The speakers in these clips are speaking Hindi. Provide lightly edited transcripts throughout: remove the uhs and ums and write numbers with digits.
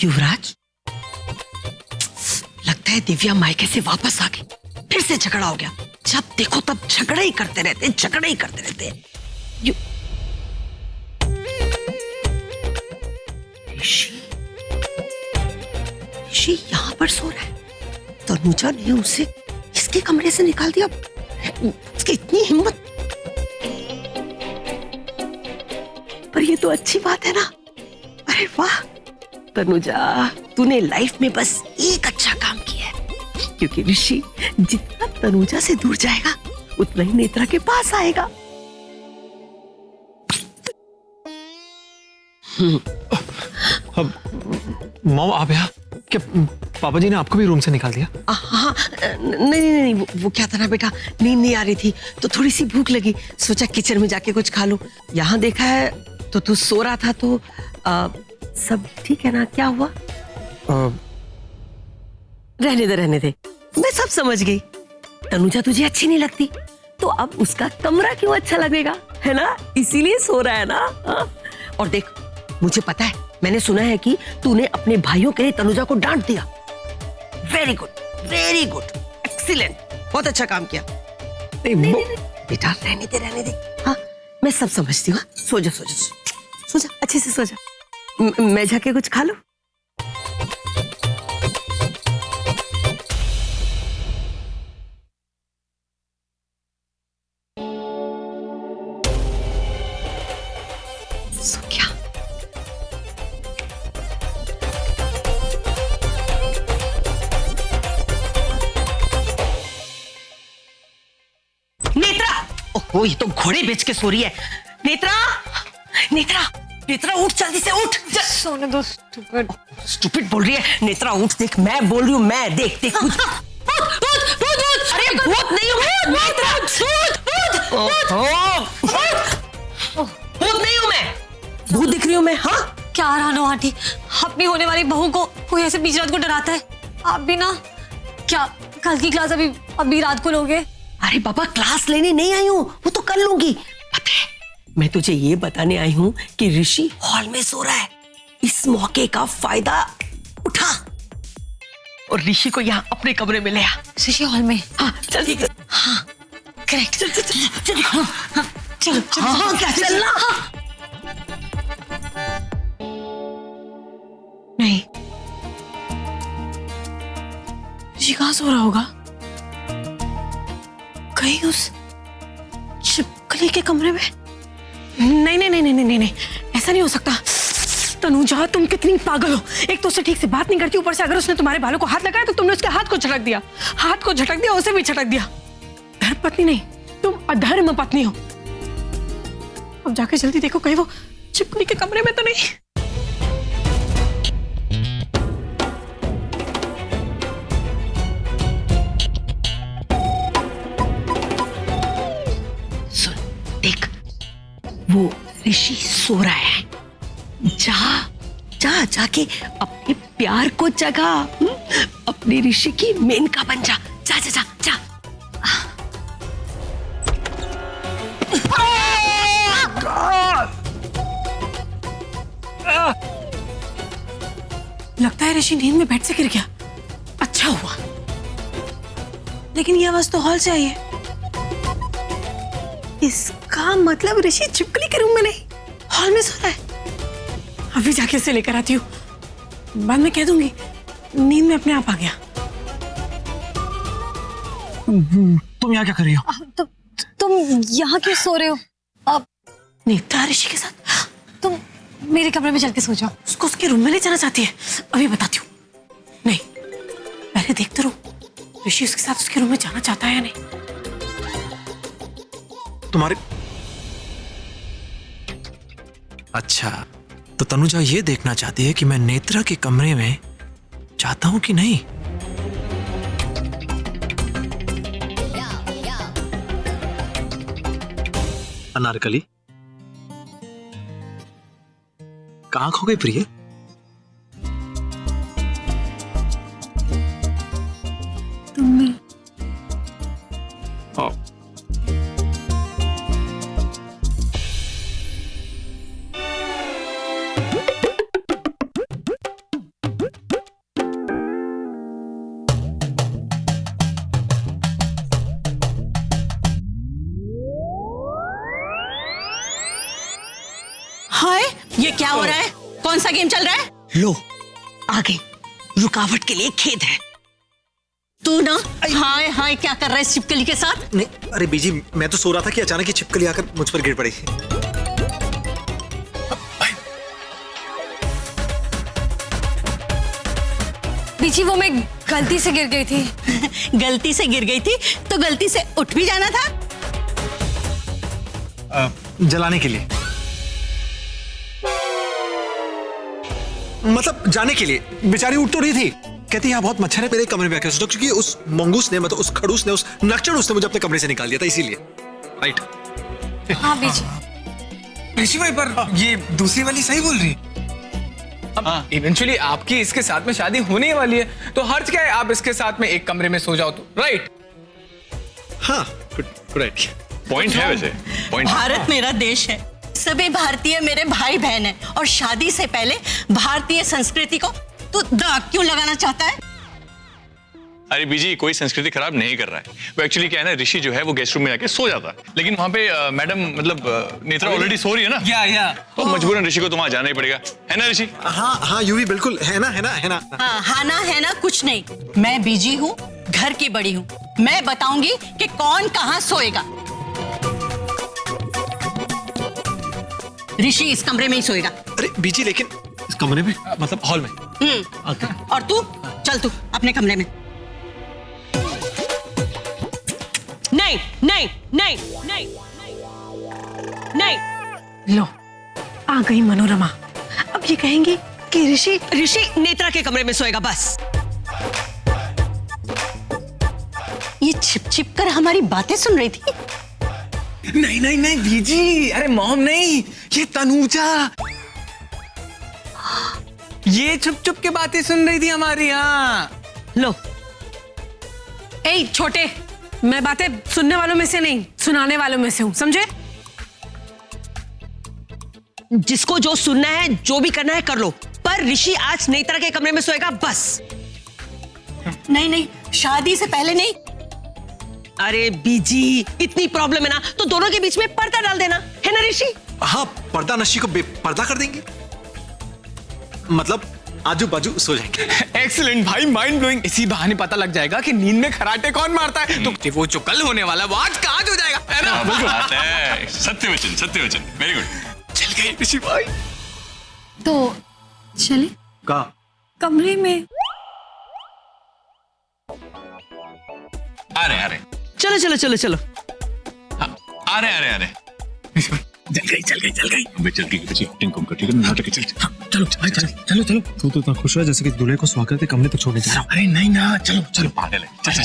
युवराज, लगता है दिव्या मायके से वापस आ गई, फिर से झगड़ा हो गया। जब देखो तब झगड़ा ही करते रहते, झगड़ा ही करते रहते। ऋषि यहाँ पर सो रहा है। तनुजा ने उसे इसके कमरे से निकाल दिया। उसकी इतनी हिम्मत। पर ये तो अच्छी बात है ना। अरे वाह तनुजा, तूने लाइफ में बस एक अच्छा काम किया है, क्योंकि ऋषि जितना तनुजा से दूर जाएगा उतना ही नेत्रा के पास आएगा। मॉम आप यहाँ क्या? पापा जी ने आपको भी रूम से निकाल दिया? हाँ, नहीं, वो क्या था ना बेटा, नींद नहीं आ रही थी तो थोड़ी सी भूख लगी, सोचा किचन में जाके कुछ खा लूं। यहाँ देखा है तो तू सो रहा था, तो सब ठीक है ना? क्या हुआ? रहने दे, मैं सब समझ गई। तनुजा तुझे अच्छी नहीं लगती तो अब उसका कमरा क्यों अच्छा लगेगा, है ना? इसीलिए सो रहा है ना। और देख, मुझे पता है, मैंने सुना है कि तूने अपने भाइयों के लिए तनुजा को डांट दिया। वेरी गुड, एक्सीलेंट, बहुत अच्छा काम किया। नहीं, बेटा रहने दे। हाँ, मैं सब समझती हूँ। सो जा, अच्छे से सो जा। मैं जाके कुछ खा लूं? सो क्या? नेत्रा! ओह, ये तो घोड़े बेच के सो रही है। नेत्रा, उठ, जल्दी से उठ। सोने दो। स्टूपिड बोल रही है। नेत्रा उठ, देख मैं बोल रही हूँ, मैं देख। भूत! अरे भूत नहीं हूँ, नेत्रा भूत नहीं हूँ मैं, भूत दिख रही हूँ मैं। हाँ क्या रानो आंटी, अपनी होने वाली बहू को कोई ऐसे बीच रात को डराता है? आप भी ना, क्या कल की क्लास अभी रात को लोगे? अरे बाबा, क्लास लेने नहीं आई हूँ, वो तो कर लूंगी। पता है, मैं तुझे ये बताने आई हूँ कि ऋषि हॉल में सो रहा है। इस मौके का फायदा उठा और ऋषि को यहाँ अपने कमरे में ले आ। ऋषि हॉल में? हाँ जल्दी। हाँ करेक्ट। चल। चलो। हाँ क्या चलना? नहीं, ऋषि कहाँ सो रहा होगा? कहीं उस छिपकली के कमरे में? नहीं, ऐसा नहीं हो सकता। तनुजा, तुम कितनी पागल हो। एक तो उससे ठीक से बात नहीं करती, ऊपर से अगर उसने तुम्हारे बालों को हाथ लगाया तो तुमने उसके हाथ को झटक दिया, उसे भी झटक दिया। धर्म पत्नी नहीं, तुम अधर्म पत्नी हो। अब जाके जल्दी देखो कहीं वो छिपकली के कमरे में तो नहीं। सुन, देख, वो ऋषि सो रहा है। जाके अपने प्यार को जगा। अपने ऋषि की मेनका बन जा। जा। लगता है ऋषि नींद में बेड से गिर गया। अच्छा हुआ, लेकिन ये आवाज तो हॉल से आई है। इसका मतलब ऋषि छिपकली के रूम में नहीं, हॉल में सो रहा है। अभी जाके उसे लेकर आती हूँ, बाद में कह दूंगी नींद में अपने आप आ गया। तुम यहाँ क्या कर रही हो? तुम यहाँ क्यों सो रहे हो? अब नेत्रा ऋषि के साथ? तुम मेरे कमरे में चल के सो जाओ। उसको उसके रूम में ले जाना चाहती है? अभी बताती हूँ। नहीं, पहले देखते रहो ऋषि उसके साथ उसके रूम में जाना चाहता है या नहीं। तुम्हारे अच्छा, तो तनुजा ये देखना चाहती है कि मैं नेत्रा के कमरे में जाता हूं कि नहीं। अनारकली, कहां खो गई प्रिय? तुम्हें क्या हो रहा है? कौन सा गेम चल रहा है? लो आगे, रुकावट के लिए खेद है। तू ना हाय हाय क्या कर रहा है इस छिपकली के साथ? नहीं अरे बीजी, मैं तो सो रहा था कि अचानक ही छिपकली आकर मुझ पर गिर पड़ी। बीजी वो मैं गलती से गिर गई थी। गलती से गिर गई थी तो गलती से उठ भी जाना था। जलाने के लिए, मतलब जाने के लिए। बेचारी उठ तो रही थी, कहती यहाँ बहुत मच्छर है, मेरे कमरे में आकर सो, क्योंकि उस मंगूस ने, मतलब उस खड़ूस ने, उस नक्चड़ ने मुझे अपने कमरे से निकाल दिया था, इसीलिए। राइट। हाँ बीजी। ऋषि भाई पर ये दूसरी वाली सही बोल रही। अब इवेंचुअली आपकी इसके साथ में शादी होने ही वाली है, तो हर्ज क्या है आप इसके साथ में एक कमरे में सो जाओ तो, राइट? हाँ, गुड आइडिया। पॉइंट है वैसे, पॉइंट। भारत मेरा देश है, सभी भारतीय मेरे भाई बहन हैं, और शादी से पहले भारतीय संस्कृति को तू दाग क्यों लगाना चाहता है? अरे बीजी, कोई संस्कृति खराब नहीं कर रहा है। वो एक्चुअली क्या है ना, ऋषि जो है वो गेस्ट रूम में जाके सो जाता है, लेकिन वहाँ पे मैडम मतलब नेत्रा ऑलरेडी सो रही है ना, या तो मजबूरन ऋषि को तो वहाँ जाना ही पड़ेगा, है ना ऋषि? हाँ हाँ यूवी बिल्कुल, है ना। हाँ हाना है ना, कुछ नहीं। मैं बीजी हूँ, घर की बड़ी हूँ, मैं बताऊंगी कि कौन कहाँ सोएगा। ऋषि इस कमरे में ही सोएगा। अरे बीजी, लेकिन इस कमरे में, मतलब हॉल में। और तू चल, तू अपने कमरे में। नहीं नहीं नहीं नहीं नहीं। लो आ गई मनोरमा। अब ये कहेंगी कि ऋषि नेत्रा के कमरे में सोएगा, बस। ये छिप छिप कर हमारी बातें सुन रही थी। नहीं बीजी, अरे मॉम नहीं, ये तनुजा, ये चुप चुप के बातें सुन रही थी हमारी। यहाँ लो ए छोटे, मैं बातें सुनने वालों में से नहीं, सुनाने वालों में से हूँ, समझे? जिसको जो सुनना है, जो भी करना है कर लो, पर ऋषि आज नेत्रा के कमरे में सोएगा, बस। नहीं नहीं, शादी से पहले नहीं। अरे बीजी, इतनी प्रॉब्लम है ना, तो दोनों के बीच में पर्दा डाल देना, है ना ऋषि? हाँ, पर्दा नशी को बेपर्दा कर देंगे, मतलब आजू बाजू सो जाएंगे। एक्सीलेंट भाई, माइंड ब्लोइंग। इसी बहाने पता लग जाएगा कि नींद में खराटे कौन मारता है, तो वो जो कल होने वाला वो आज कहाँ हो जाएगा, है ना? बात है, सत्यवचन, वेरी गुड। चल गई ऋषि भाई। तो चले का कमरे में। आ रहे चलो चलो चलो चलो। आ रहे। चल गई। अबे चल ठीक है, टिंकुम कर, ठीक है, नाटक चल। चलो। तू तो इतना खुश है जैसे कि दूल्हे को स्वागत के कमरे तक छोड़ने जा रहा हूँ। अरे नहीं ना, चलो पागल है, चल।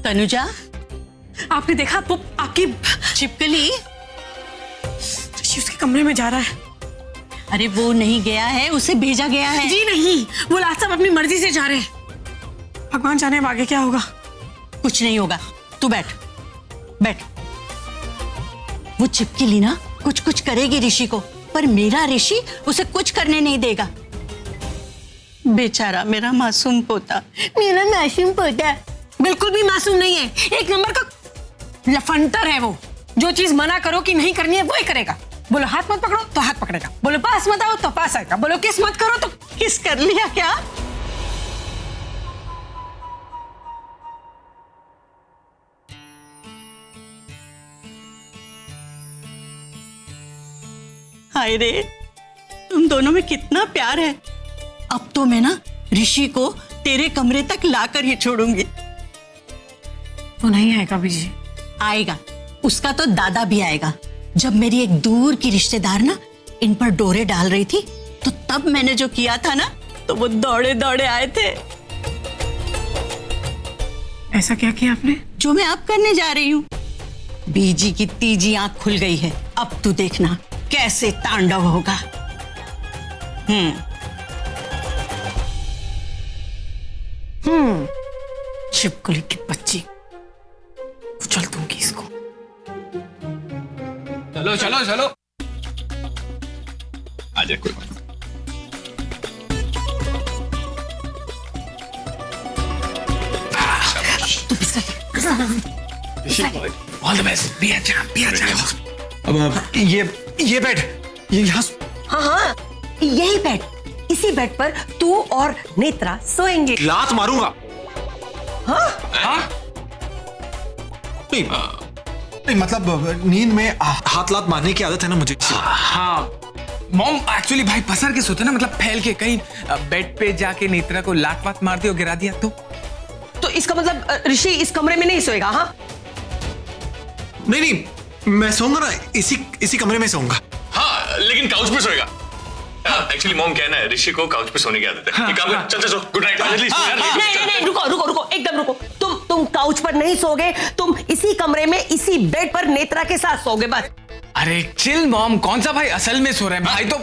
तनुजा, आपने देखा वो आपकी छिपकली? ऋषि उसके कमरे में जा रहा है। अरे वो नहीं गया है, उसे भेजा गया है। जी नहीं, वो लास्ट सब अपनी मर्जी से जा रहे हैं। भगवान जाने अब आगे क्या होगा। कुछ नहीं होगा, तू बैठ। वो छिपकली ना कुछ करेगी ऋषि को, पर मेरा ऋषि उसे कुछ करने नहीं देगा। बेचारा मेरा मासूम पोता। बिल्कुल भी मासूम नहीं है, एक नंबर का लफंटर है वो। जो चीज मना करो कि नहीं करनी है वो ही करेगा। बोलो हाथ मत पकड़ो तो हाथ पकड़ेगा, बोलो पास मत आओ तो पास आएगा, बोलो किस मत करो तो किस कर लिया क्या? हाय रे, तुम दोनों में कितना प्यार है। अब तो मैं ना ऋषि को तेरे कमरे तक लाकर ही छोड़ूंगी। वो नहीं आएगा बीजी। आएगा, उसका तो दादा भी आएगा। जब मेरी एक दूर की रिश्तेदार ना इन पर डोरे डाल रही थी, तो तब मैंने जो किया था ना, तो वो दौड़े दौड़े आए थे। ऐसा क्या किया आपने? जो मैं अब करने जा रही हूँ। बीजी की तीजी आंख खुल गई है, अब तू देखना कैसे तांडव होगा। छिपकली की बच्ची, उछल दूंगी इसको। चलो। आ जाए, कोई बात तू बिस्तर ऑल द बेस्ट, बी अच्छा, बी अच्छा। अब ये बेड, ये यहाँ हाँ हाँ, यही बेड, इसी बेड पर तू और नेत्रा सोएंगे। लात मारूंगा। हाँ? नहीं मतलब नींद में हाथ लात मारने की आदत है ना मुझे। हाँ मॉम, एक्चुअली भाई पसर के सोते ना, मतलब फैल के, कहीं बेड पे जाके नेत्रा को लात वात मार दी और गिरा दिया तो इसका मतलब ऋषि इस कमरे में नहीं सोएगा? हाँ नहीं, मैं सोऊंगा ना, इसी कमरे में सोऊंगा। हाँ लेकिन काउच पे सोएगा। एक्चुअली मॉम कहना है ऋषि को काउच पे सोने की आदत है। एक काम कर, चल सो, गुड नाइट, जल्दी सो यार। नहीं, रुको, एकदम रुको। तुम काउच पर नहीं सोगे, तुम इसी कमरे में इसी बेड पर नेत्रा के साथ सोगे बस। अरे चिल मॉम, कौन सा भाई असल में सो रहे हैं भाई? तो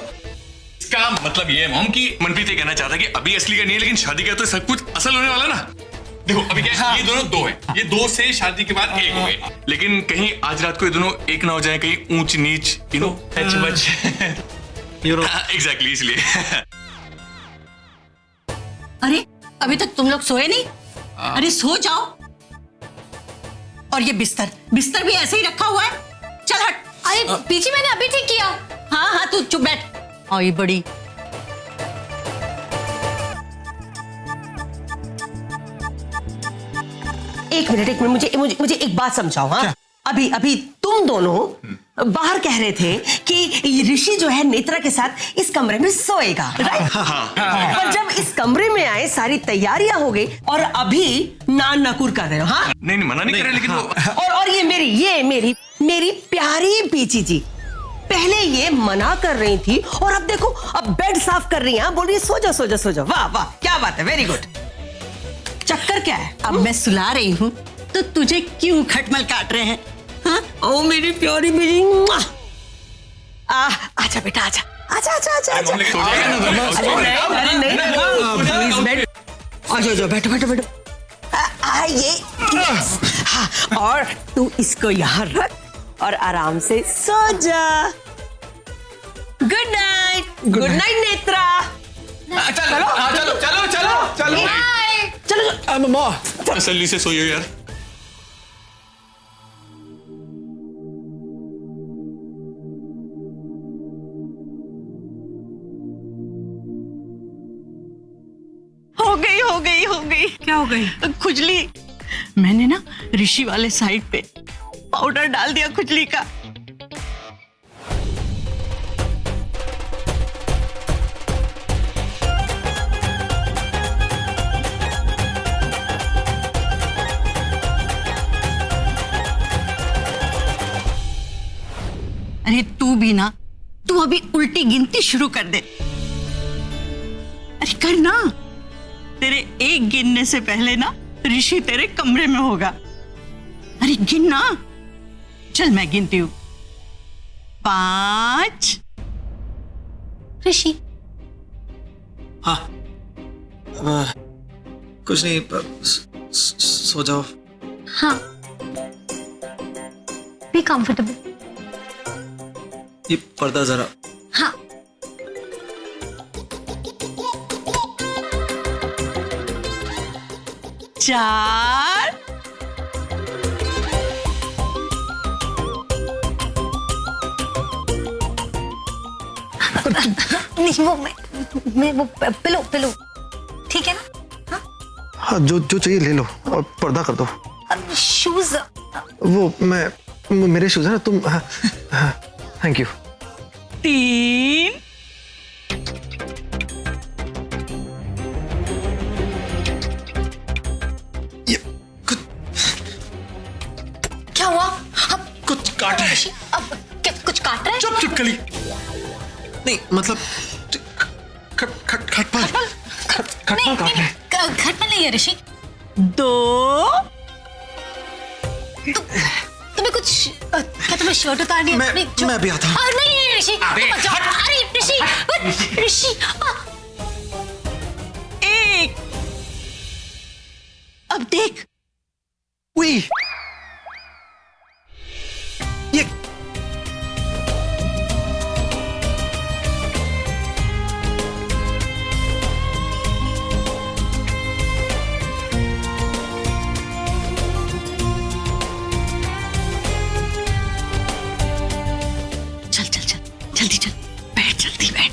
इसका मतलब ये है मॉम कि मनप्रीत ये कहना चाहता है कि अभी असली का नहीं है, लेकिन शादी का तो सब कुछ असल होने वाला ना। देखो अभी क्या है, ये दोनों दो है, ये दो से शादी के बाद एक हो गए, लेकिन कहीं आज रात को ये दोनों एक ना हो जाए, कहीं ऊंच नीच, यू नो, एग्जैक्टली, इसलिए। अरे अभी तक तुम लोग सोए नहीं? अरे सो जाओ। और ये बिस्तर भी ऐसे ही रखा हुआ है। चल हट। अरे बीजी, मैंने अभी ठीक किया। हाँ तू चुप बैठ। आई बड़ी। एक मिनट, मुझे एक बात समझाओ। हाँ, अभी तुम दोनों बाहर कह रहे थे कि ऋषि जो है नेत्रा के साथ इस कमरे में सोएगा, राइट? पर जब इस कमरे में आए, सारी तैयारियां हो गई और अभी नान नकुर कर रहे हो। हाँ नहीं मना नहीं कर रहे, लेकिन और ये मेरी प्यारी पीची जी, पहले ये मना कर रही थी और अब देखो, अब बेड साफ कर रही है, बोल रही है सो जा। वाह वाह, क्या बात है, वेरी गुड। चक्कर क्या है? अब मैं सुला रही हूँ तो तुझे क्यों खटमल काट रहे हैं? हाँ? ओ मेरी प्यारी बेटी, आजा बेटा, आजा। मॉम सो जाएगा ना। अरे नहीं, प्लीज बैठ, आजा, बैठो। ये हाँ, और तू इसको यहाँ रख और आराम से सो जा। Good night Netra. चलो मम्मा, तसल्ली से सोइयो यार। हो गई। क्या हो गई? खुजली। मैंने ना ऋषि वाले साइड पे पाउडर डाल दिया खुजली का। अरे तू भी ना, तू अभी उल्टी गिनती शुरू कर दे। अरे कर ना, तेरे एक गिनने से पहले ना ऋषि तेरे कमरे में होगा। अरे गिन ना। चल मैं गिनती हूँ। 5। ऋषि, हाँ कुछ नहीं, सो जाओ। हाँ, बी कंफर्टेबल। ये पर्दा जरा। हाँ, 4। नहीं वो पिलो ठीक है ना? हाँ, जो चाहिए ले लो और पर्दा कर दो। शूज, वो मेरे शूज है ना, तुम। हाँ, थैंक यू। 3। ये कुछ क्या हुआ? कुछ काट रहा है। अब क्या कुछ काट रहा है? चुप कली। नहीं मतलब खटपल काट रहे हैं। खटपल नहीं है ऋषि। 2। तुम्हें कुछ क्या तुम्हें शर्ट उतारनी है? मैं भी आता हूँ। नहीं ऋषि, अरे ऋषि 1। अब देख। ये जल्दी चल, बैठ जल्दी बैठ,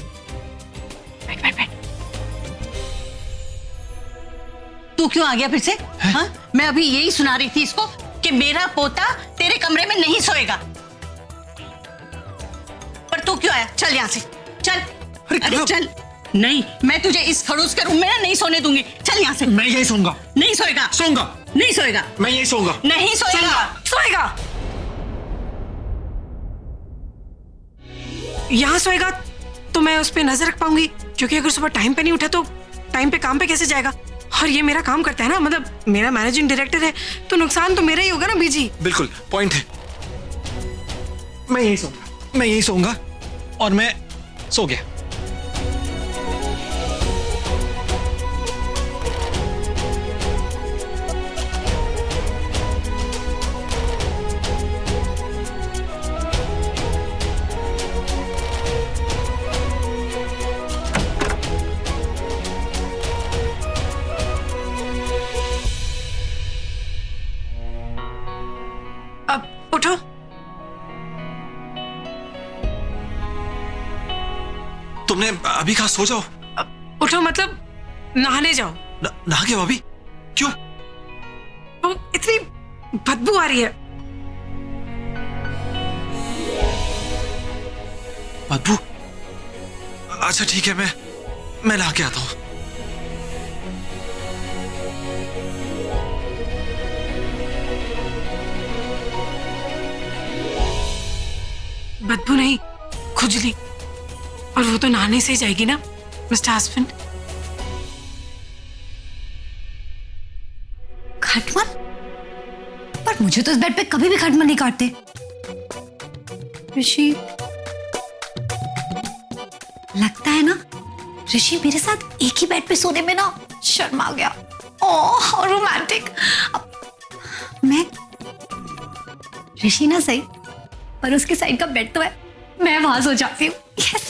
बैठ बैठ बैठ। तू क्यों आ गया फिर से? हाँ, मैं अभी यही सुना रही थी इसको कि मेरा पोता तेरे कमरे में नहीं सोएगा, पर तू क्यों आया? चल यहाँ से, चल। अरे चल, नहीं, मैं तुझे इस खड़ूस के रूम में ना नहीं सोने दूंगी। चल यहाँ से। मैं यही सोऊंगा। नहीं सोएगा। सोऊंगा। नहीं सोएगा। मैं यही सोऊंगा। नहीं सोएगा। सोएगा। यहाँ सोएगा तो मैं उस पर नजर रख पाऊंगी, क्योंकि अगर सुबह टाइम पे नहीं उठा तो टाइम पे काम पे कैसे जाएगा? और ये मेरा काम करता है ना, मतलब मेरा मैनेजिंग डायरेक्टर है, तो नुकसान तो मेरा ही होगा ना बीजी। बिल्कुल पॉइंट है। मैं यही सोऊंगा, मैं यही सोऊंगा, और मैं सो गया। अब उठो। तुमने अभी कहा सो जाओ? उठो मतलब नहाने जाओ। नहा के भाभी? क्यों? वो इतनी बदबू आ रही है। बदबू? अच्छा ठीक है, मैं नहा के आता हूँ। बदबू नहीं, खुजली, और वो तो नहाने से ही जाएगी ना मिस्टर हस्बैंड। खटमल? पर मुझे तो इस बेड पे कभी भी खटमल नहीं काटते। ऋषि, लगता है ना ऋषि मेरे साथ एक ही बेड पे सोने में ना शर्म आ गया। Oh how romantic. मैं ऋषि ना सही, पर उसके साइड का बेड तो है, मैं वहां सो जाती हूँ। यस।